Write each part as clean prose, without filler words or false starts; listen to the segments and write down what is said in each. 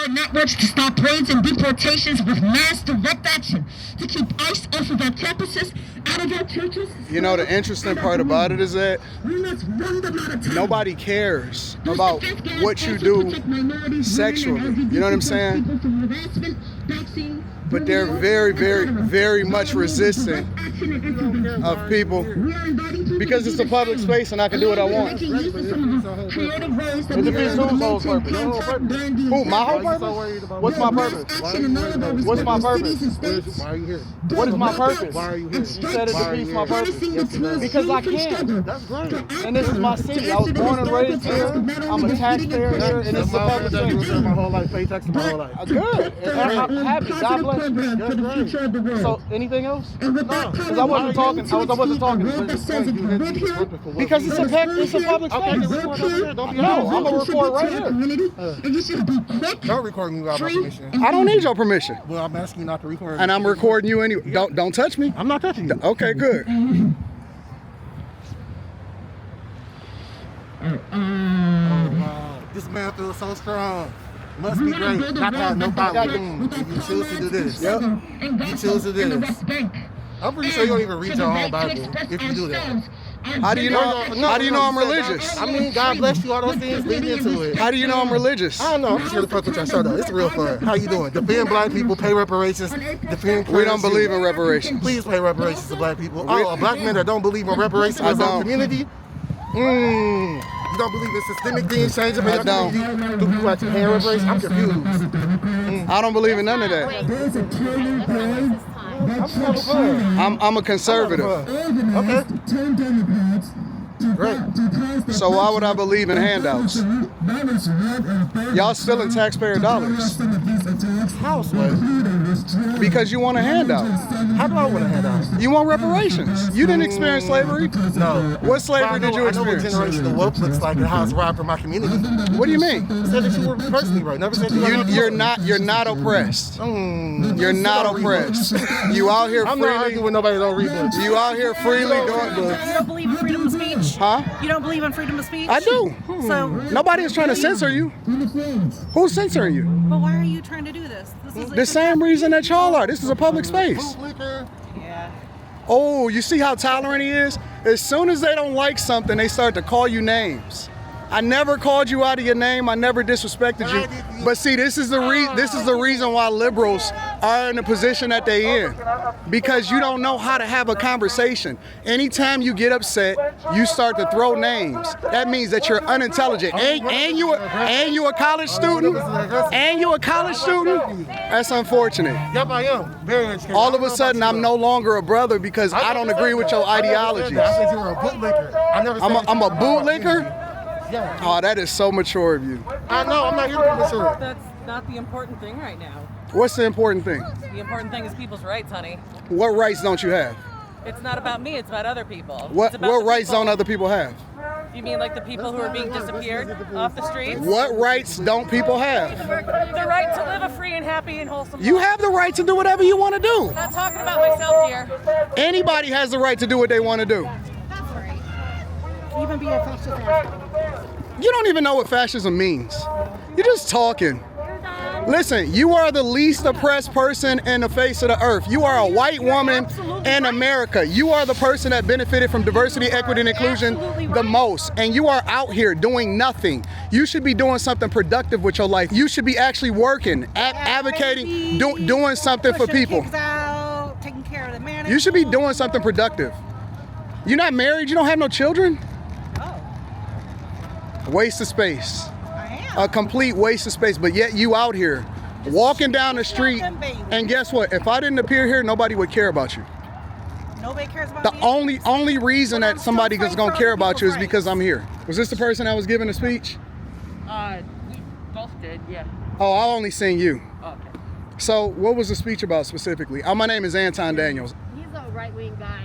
neural networks to stop raids and deportations with mass direct action, to keep ICE off of our campuses, out of our churches. You know, the interesting part about it is that nobody cares about what you do sexually. You know what I'm saying? But they're very, very, very much resistant of people because it's a public space and I can do what I want. It defeats whose whole purpose? Who, my whole purpose? What's my purpose? What's my purpose? Why are you here? What is my purpose? Why are you here? You said it defeats my purpose. Yes, Because I can. that's great. And this is my city. I was born and raised here. I'm a taxpayer here, and it's a public space. My whole life, pay taxes my whole life. Good. And I'm happy. God bless you. That's great. So, anything else? No. Because I wasn't talking. I wasn't talking. Because it's a public Okay, space. record over here. Don't be No, I'm gonna record right here. Don't record me without my permission. I don't need your permission. Well, I'm asking you not to record. And I'm recording you anyway. Don't touch me. I'm not touching you. Okay, good. Oh, wow. This man feels so strong. Must be great. Not to have no problem. You choose to do this. Yep. You choose to do this. I'm pretty sure you don't even read your own Bible if you do that. How do you know? How do you know I'm religious? I mean, God bless you. All those things lead into it. How do you know I'm religious? I don't know. I'm just here to fuck with your show, though. It's real fun. How you doing? Defend black people, pay reparations, defend. We don't believe in reparations. Please pay reparations to black people. Oh, a black man that don't believe in reparations in his own community? You don't believe in systemic things changing in your community? Do people actually pay reparations? I'm confused. I don't believe in none of that. I'm a conservative. Okay. Great. So why would I believe in handouts? Y'all stealing taxpayer dollars. How, Sway? Because you want a handout. How do I want a handout? You want reparations. You didn't experience slavery? No. What slavery did you I know what experience? generational wealth looks like and how it's robbed from my community. What do you mean? Said that you were personally right. Never said You're not oppressed. You're not oppressed. You out here I'm not arguing freely. with nobody that don't read books. You out here freely doing. You don't believe in freedom of speech? Huh? You don't believe in freedom of speech? I do. So Nobody is trying to censor you. Who's censoring you? but why are you trying to do this? This is The same reason that y'all are. This is a public space. Yeah. Oh, you see how tolerant he is? As soon as they don't like something, they start to call you names. I never called you out of your name. I never disrespected you. But see, this is the reason why liberals are in the position that they in. Because you don't know how to have a conversation. Anytime you get upset, you start to throw names. That means that you're unintelligent. And you a college student? And you a college student? That's unfortunate. Yep, I am. Very educated. All of a sudden, I'm no longer a brother because I don't agree with your ideologies. I said you were a bootlicker. I never said I'm a bootlicker? Yeah. Oh, that is so mature of you. I know, I'm not here to be mature. That's not the important thing right now. What's the important thing? The important thing is people's rights, honey. What rights don't you have? It's not about me, it's about other people. What It's about the rights people- don't other people have? You mean like the people who are being disappeared off the streets? What rights don't people have? The right to live a free and happy and wholesome You life. have the right to do whatever you want to do. I'm not talking about myself, dear. Anybody has the right to do what they want to do. That's right. Even be a fascist. You don't even know what fascism means. You're just talking. Listen, you are the least oppressed person in the face of the earth. You are a white woman in America. You are the person that benefited from diversity, equity, and inclusion the most. And you are out here doing nothing. You should be doing something productive with your life. You should be actually working, advocating, doing something for people. Taking care of the man. You should be doing something productive. You're not married, you don't have no children? Waste of space. A complete waste of space, but yet you out here walking down the street, and guess what? If I didn't appear here, nobody would care about you. Nobody cares about The me? only reason that somebody is gonna care about you is because I'm here. Was this the person that was giving the speech? We both did, yeah. Oh, I only seen you. Okay. So what was the speech about specifically? My name is Anton Daniels. He's a right-wing guy.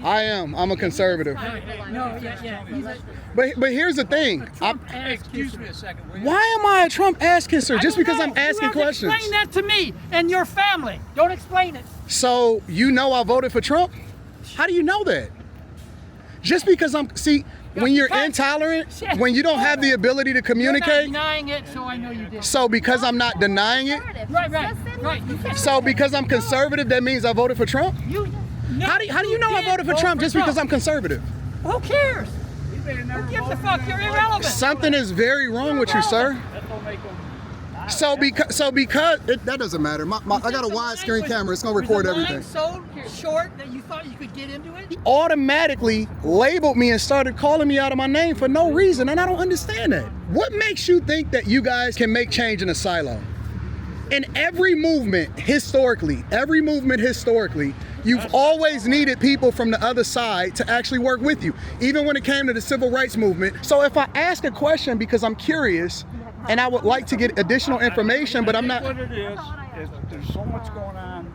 I am. I'm a conservative. But here's the thing. Excuse me a second. Why am I a Trump ass kisser just because I'm asking questions? Explain that to me and your family. Don't explain it. So you know I voted for Trump? How do you know that? Just because when you're Because- intolerant, when you don't have the ability to You're communicate, not denying it, so I know you did. so because I'm not denying it, Right. You can't- so because I'm conservative, that means I voted for Trump? You, no, How do you know I did voted for vote Trump just because I'm Trump. conservative? Who cares? Who gives a fuck? You're irrelevant. Something is very wrong with you, sir. So because that doesn't matter. I got a widescreen camera. It's gonna record Was the everything. line so short that you thought you could get into it? Automatically labeled me and started calling me out of my name for no reason, and I don't understand that. What makes you think that you guys can make change in a silo? In every movement historically, you've always needed people from the other side to actually work with you, even when it came to the civil rights movement. So if I ask a question because I'm curious and I would like to get additional information, but I'm not. What it is there's so much going on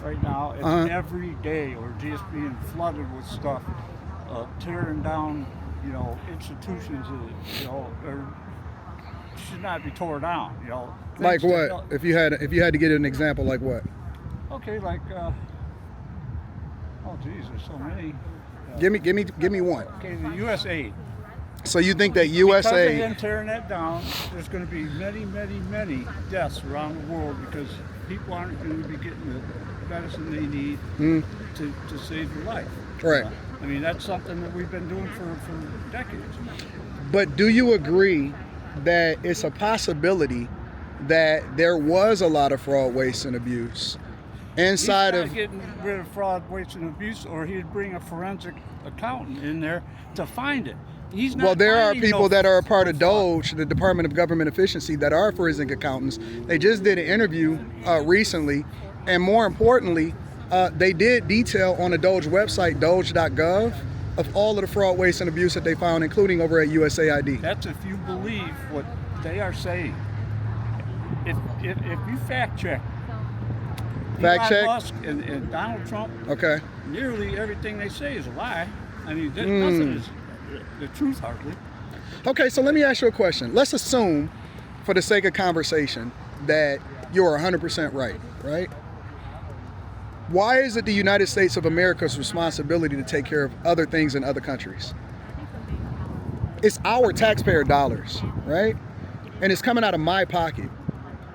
right now. It's every day we're just being flooded with stuff, tearing down, institutions that, should not be torn down, Like what? If you had to get an example, like what? Okay, like, oh geez, there's so many. Give me one. Okay, the USA. So you think that Because of USA? them tearing that down, there's going to be many, many, many deaths around the world because people aren't going to be getting the medicine they need to save their life. Right. I mean, that's something that we've been doing for decades. But do you agree that it's a possibility that there was a lot of fraud, waste, and abuse inside He's of? not getting rid of fraud, waste, and abuse, or he'd bring a forensic accountant in there to find it. He's not. Well, there are finding people no that are a part of fraud. DOGE, the Department of Government Efficiency, that are forensic accountants. They just did an interview recently, and more importantly, they did detail on the DOGE website, doge.gov, of all of the fraud, waste, and abuse that they found, including over at USAID. That's if you believe what they are saying. If you fact check Elon Musk and Donald Trump, Okay. nearly everything they say is a lie. I mean, nothing is the truth hardly. Okay, so let me ask you a question. Let's assume, for the sake of conversation, that you're 100% right? Why is it the United States of America's responsibility to take care of other things in other countries? It's our taxpayer dollars, right? And it's coming out of my pocket.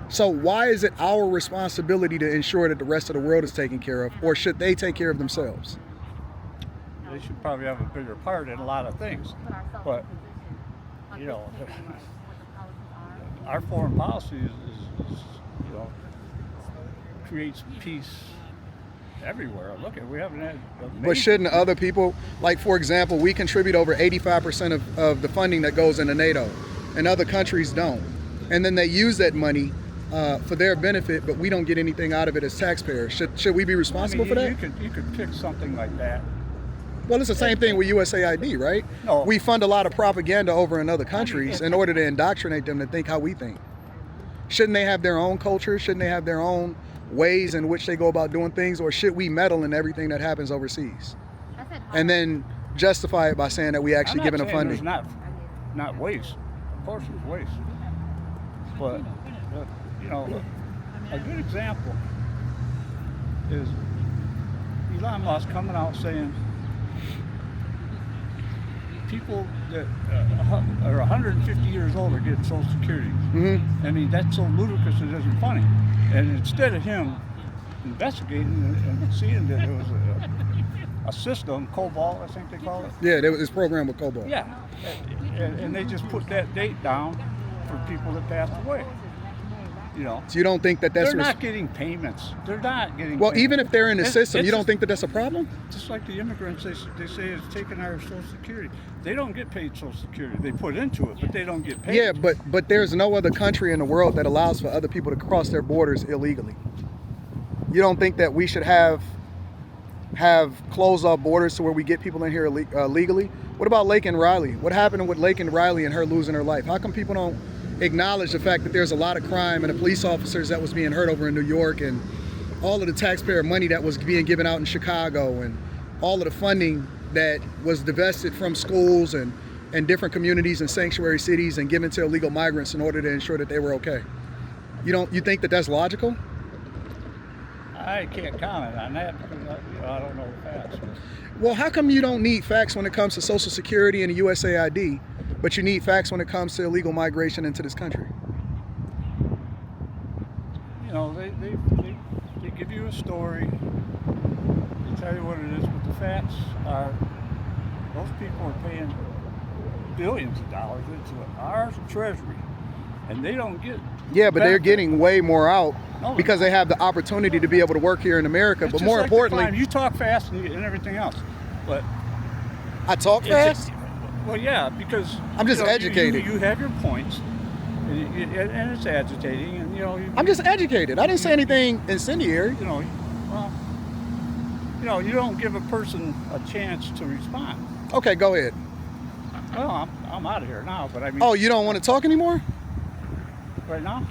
So why is it our responsibility to ensure that the rest of the world is taken care of, or should they take care of themselves? They should probably have a bigger part in a lot of things, but our foreign policy is creates peace everywhere. Look at we haven't had. But shouldn't other people, like for example, we contribute over 85% of the funding that goes into NATO, and other countries don't, and then they use that money for their benefit, but we don't get anything out of it as taxpayers. Should we be responsible for that? You could pick something like that. Well, it's the same thing with USAID, right? No. We fund a lot of propaganda over in other countries in order to indoctrinate them to think how we think. Shouldn't they have their own culture? Shouldn't they have their own ways in which they go about doing things? Or should we meddle in everything that happens overseas? And then justify it by saying that we actually giving them funding? There's not waste. Of course there's waste. But, a good example is Elon Musk coming out saying people that are 150 years old are getting Social Security. I mean, that's so ludicrous it isn't funny. And instead of him investigating and seeing that it was a system, COBOL, I think they call it. Yeah, there was this program with COBOL. Yeah, and they just put that date down for people that passed away. So you don't think that that's... They're not getting payments. They're not getting Well, payments. even if they're in the system, you don't just- think that that's a problem? Just like the immigrants, they say it's taking our Social Security. They don't get paid Social Security. They put into it, but they don't get paid. Yeah, but there's no other country in the world that allows for other people to cross their borders illegally. You don't think that we should have closed off borders to where we get people in here legally? What about Lake and Riley? What happened with Lake and Riley and her losing her life? How come people don't acknowledge the fact that there's a lot of crime and the police officers that was being hurt over in New York, and all of the taxpayer money that was being given out in Chicago, and all of the funding that was divested from schools and different communities and sanctuary cities and given to illegal migrants in order to ensure that they were okay? You think that that's logical? I can't comment on that because I don't know the facts. Well, how come you don't need facts when it comes to Social Security and the USAID, but you need facts when it comes to illegal migration into this country? You know, they give you a story, they tell you what it is, but the facts are those people are paying billions of dollars into our treasury, and they don't get. Yeah, but they're getting way more out No, because they have the opportunity to be able to work here in America. It's But just more like importantly, you talk fast and everything else, but I talk fast. well, yeah, because I'm just educated. You have your points, and it's agitating, and I'm just educated. I didn't say anything incendiary. You don't give a person a chance to respond. Okay, go ahead. Well, I'm out of here now, but I mean. Oh, you don't want to talk anymore? Right now?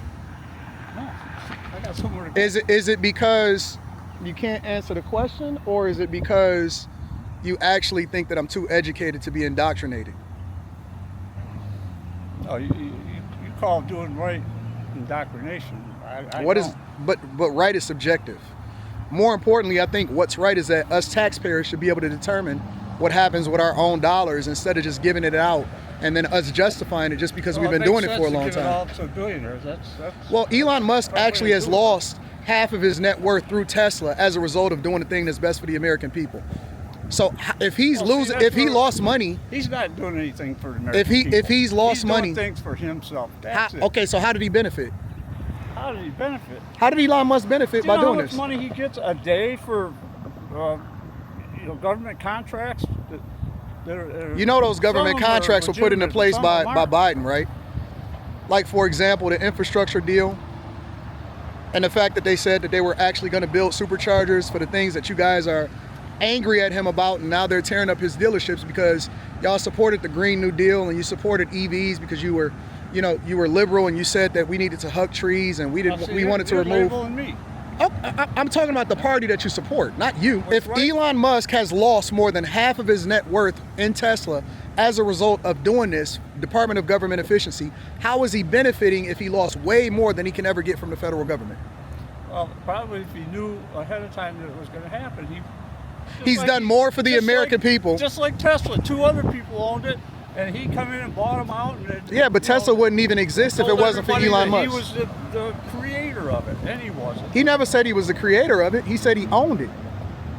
No, I got somewhere to go. Is it because you can't answer the question, or is it because you actually think that I'm too educated to be indoctrinated? Oh, you call doing right indoctrination. But right is subjective. More importantly, I think what's right is that us taxpayers should be able to determine what happens with our own dollars instead of just giving it out and then us justifying it just because we've been doing it for a long time. To billionaires. That's... Well, Elon Musk actually has lost half of his net worth through Tesla as a result of doing the thing that's best for the American people. So if he's he lost money, he's not doing anything for the American people. If he's lost money, doing things for himself. That's it. Okay, so how did he benefit? How did he benefit? How did Elon Musk benefit by doing this? Do you know how much money he gets a day for government contracts? You know those government contracts were put into place by Biden, right? Like, for example, the infrastructure deal and the fact that they said that they were actually going to build superchargers for the things that you guys are angry at him about, and now they're tearing up his dealerships because y'all supported the Green New Deal and you supported EVs because you were liberal and you said that we needed to hug trees and we wanted to remove. I'm talking about the party that you support, not you. If Elon Musk has lost more than half of his net worth in Tesla as a result of doing this, Department of Government Efficiency, how is he benefiting if he lost way more than he can ever get from the federal government? Well, probably if he knew ahead of time that it was going to happen, he's done more for the American people. Just like Tesla, 2 other people owned it, and he come in and bought them out. Yeah, but Tesla wouldn't even exist if it wasn't for Elon Musk. He was the creator of it, and he wasn't. He never said he was the creator of it. He said he owned it.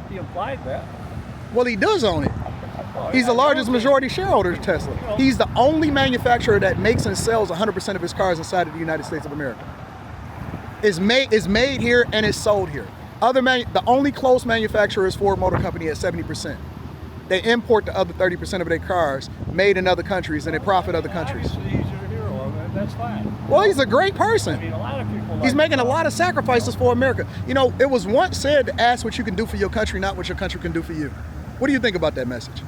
He implied that. Well, he does own it. He's the largest majority shareholder of Tesla. He's the only manufacturer that makes and sells 100% of his cars inside of the United States of America. It's made here and it's sold here. The only close manufacturer is Ford Motor Company at 70%. They import the other 30% of their cars made in other countries, and they profit other countries. Obviously, he's your hero. That's fine. Well, he's a great person. I mean, a lot of people. He's making a lot of sacrifices for America. You know, it was once said to ask what you can do for your country, not what your country can do for you. What do you think about that message?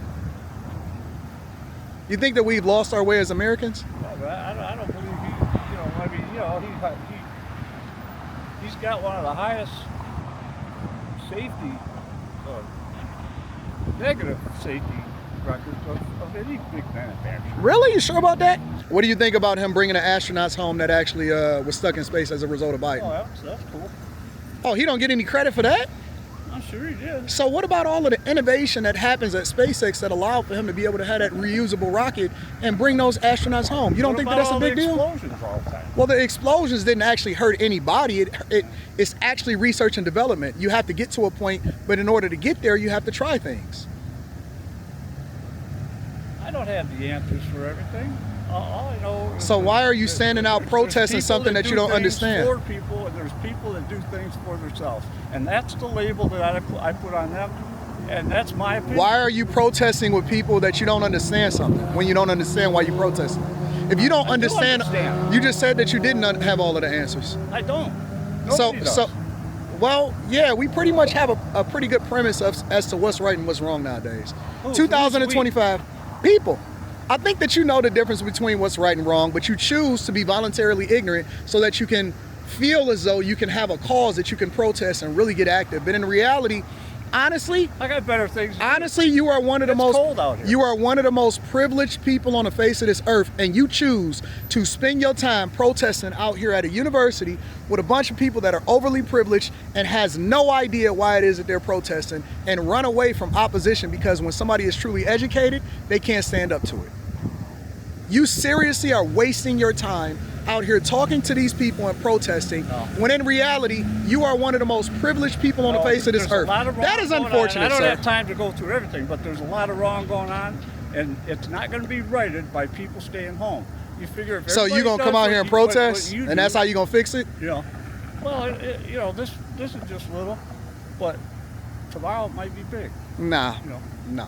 You think that we've lost our way as Americans? No, I don't believe he's got one of the highest safety, negative safety records of any big manufacturer. Really? You sure about that? What do you think about him bringing the astronauts home that actually was stuck in space as a result of Biden? Oh, that's cool. Oh, he don't get any credit for that? I'm sure he did. So what about all of the innovation that happens at SpaceX that allowed for him to be able to have that reusable rocket and bring those astronauts home? You don't think that's a big deal? Explosions all the time? Well, the explosions didn't actually hurt anybody. It's actually research and development. You have to get to a point, but in order to get there, you have to try things. I don't have the answers for everything. All I know is so why are you standing out protesting something that you don't understand? There's people and there's people that do things for themselves, and that's the label that I put on them, and that's my opinion. Why are you protesting with people that you don't understand something when you don't understand why you're protesting? If you don't understand, you just said that you didn't have all of the answers. I don't. Nobody does. Well, yeah, we pretty much have a pretty good premise as to what's right and what's wrong nowadays. 2025 people. I think that you know the difference between what's right and wrong, but you choose to be voluntarily ignorant so that you can feel as though you can have a cause that you can protest and really get active. But in reality, honestly, I got better things. honestly, you are one of the It's most cold out here. you are one of the most privileged people on the face of this earth, and you choose to spend your time protesting out here at a university with a bunch of people that are overly privileged and has no idea why it is that they're protesting, and run away from opposition because when somebody is truly educated, they can't stand up to it. You seriously are wasting your time out here talking to these people and protesting, when in reality, you are one of the most privileged people on the face of this There's a earth. lot of wrong That is going on. unfortunate, I don't sir. have time to go through everything, but there's a lot of wrong going on, and it's not going to be righted by people staying home. You figure if So you everybody gonna does come out what here and you- what protest, you and do, that's how you gonna fix it? you know, well, you know, this is just little, but tomorrow it might be big. Nah, You know. no.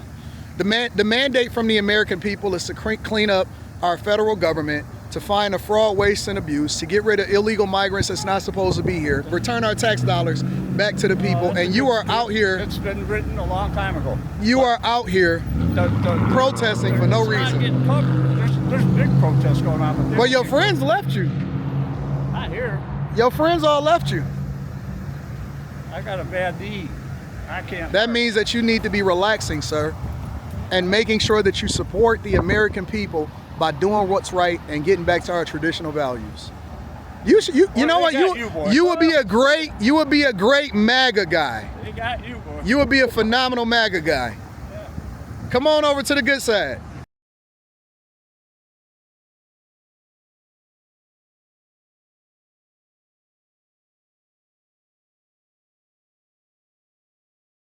The mandate from the American people is to clean up our federal government, to find the fraud, waste, and abuse, to get rid of illegal migrants that's not supposed to be here, return our tax dollars back to the people, and you are out here. It's been written a long time ago. You are out here protesting for no It's not reason. getting covered. There's big protests going on. But Well, your friends left you. Not here. Your friends all left you. I got a bad knee. I can't. That work. means that you need to be relaxing, sir, and making sure that you support the American people by doing what's right and getting back to our traditional values. You know what, you would be a great MAGA guy. They got you, boy. You would be a phenomenal MAGA guy. Come on over to the good side.